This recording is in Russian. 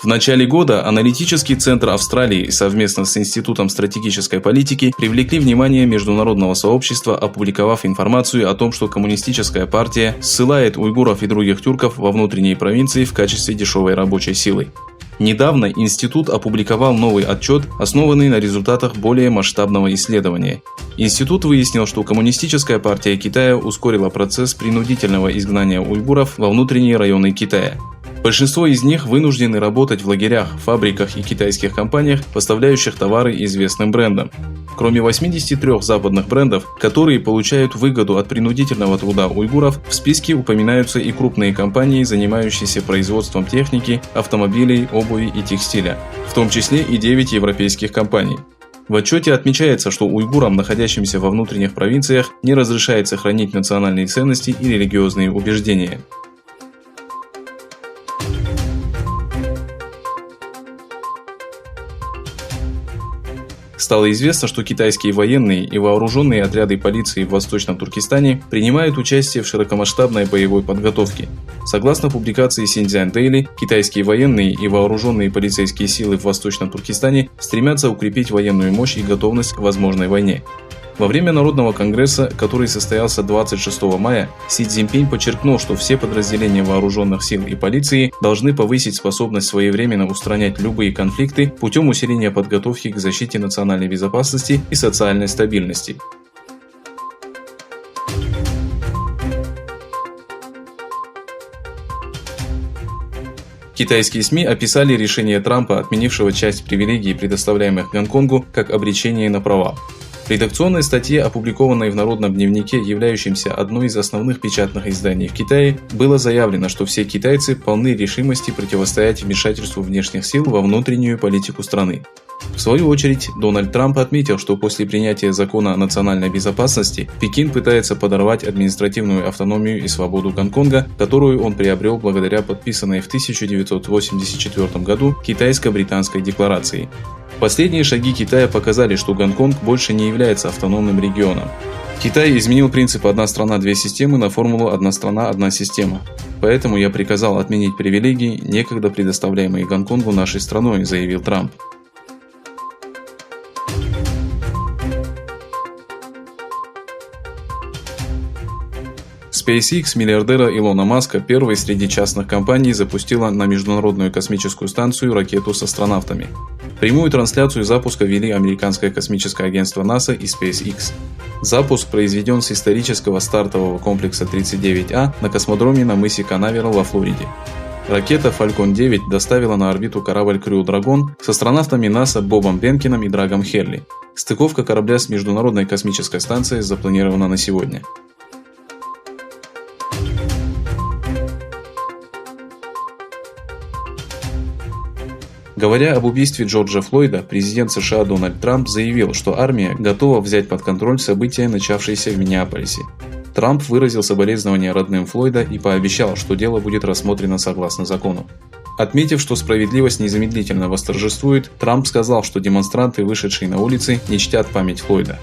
начале года аналитический центр Австралии совместно с Институтом стратегической политики привлекли внимание международного сообщества, опубликовав информацию о том, что коммунистическая партия ссылает уйгуров и других тюрков во внутренние провинции в качестве дешевой рабочей силы. Недавно институт опубликовал новый отчет, основанный на результатах более масштабного исследования. Институт выяснил, что Коммунистическая партия Китая ускорила процесс принудительного изгнания уйгуров во внутренние районы Китая. Большинство из них вынуждены работать в лагерях, фабриках и китайских компаниях, поставляющих товары известным брендам. Кроме 83 западных брендов, которые получают выгоду от принудительного труда уйгуров, в списке упоминаются и крупные компании, занимающиеся производством техники, автомобилей, обуви и текстиля, в том числе и 9 европейских компаний. В отчете отмечается, что уйгурам, находящимся во внутренних провинциях, не разрешается хранить национальные ценности и религиозные убеждения. Стало известно, что китайские военные и вооруженные отряды полиции в Восточном Туркестане принимают участие в широкомасштабной боевой подготовке. Согласно публикации Xinjiang Daily, китайские военные и вооруженные полицейские силы в Восточном Туркестане стремятся укрепить военную мощь и готовность к возможной войне. Во время Народного конгресса, который состоялся 26 мая, Си Цзиньпинь подчеркнул, что все подразделения вооруженных сил и полиции должны повысить способность своевременно устранять любые конфликты путем усиления подготовки к защите национальной безопасности и социальной стабильности. Китайские СМИ описали решение Трампа, отменившего часть привилегий, предоставляемых Гонконгу, как обречение на провал. В редакционной статье, опубликованной в Народном дневнике, являющемся одной из основных печатных изданий в Китае, было заявлено, что все китайцы полны решимости противостоять вмешательству внешних сил во внутреннюю политику страны. В свою очередь, Дональд Трамп отметил, что после принятия закона о национальной безопасности Пекин пытается подорвать административную автономию и свободу Гонконга, которую он приобрел благодаря подписанной в 1984 году Китайско-британской декларации. Последние шаги Китая показали, что Гонконг больше не является автономным регионом. Китай изменил принцип «одна страна, две системы» на формулу «одна страна, одна система». Поэтому я приказал отменить привилегии, некогда предоставляемые Гонконгу нашей страной, заявил Трамп. SpaceX миллиардера Илона Маска, первой среди частных компаний, запустила на Международную космическую станцию ракету с астронавтами. Прямую трансляцию запуска вели американское космическое агентство НАСА и SpaceX. Запуск произведен с исторического стартового комплекса 39А на космодроме на мысе Канаверал во Флориде. Ракета Falcon 9 доставила на орбиту корабль Crew Dragon с астронавтами НАСА Бобом Бенкином и Драгом Херли. Стыковка корабля с Международной космической станцией запланирована на сегодня. Говоря об убийстве Джорджа Флойда, президент США Дональд Трамп заявил, что армия готова взять под контроль события, начавшиеся в Миннеаполисе. Трамп выразил соболезнования родным Флойда и пообещал, что дело будет рассмотрено согласно закону. Отметив, что справедливость незамедлительно восторжествует, Трамп сказал, что демонстранты, вышедшие на улицы, не чтят память Флойда.